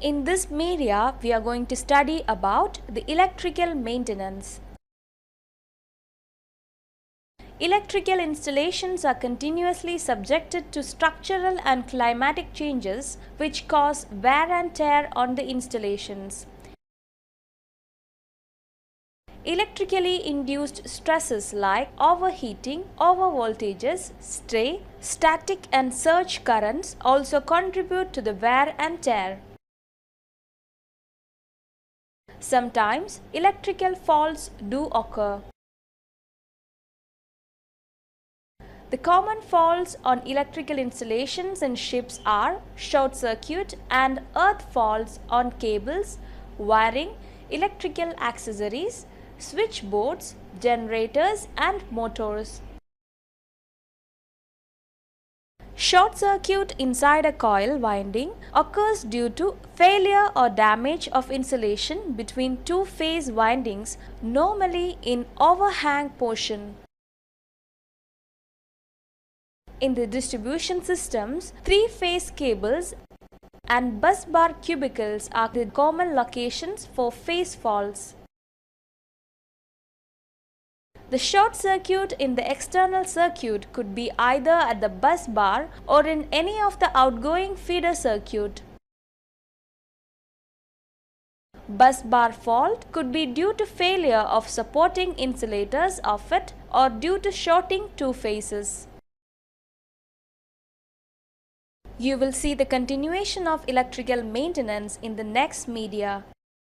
In this media, we are going to study about the electrical maintenance. Electrical installations are continuously subjected to structural and climatic changes which cause wear and tear on the installations. Electrically induced stresses like overheating, overvoltages, stray, static and surge currents also contribute to the wear and tear. Sometimes electrical faults do occur. The common faults on electrical installations in ships are short circuit and earth faults on cables, wiring, electrical accessories, switchboards, generators and motors. Short circuit inside a coil winding occurs due to failure or damage of insulation between two-phase windings, normally in overhang portion. In the distribution systems, three-phase cables and busbar cubicles are the common locations for phase faults. The short circuit in the external circuit could be either at the bus bar or in any of the outgoing feeder circuit. Bus bar fault could be due to failure of supporting insulators of it or due to shorting two phases. You will see the continuation of electrical maintenance in the next media.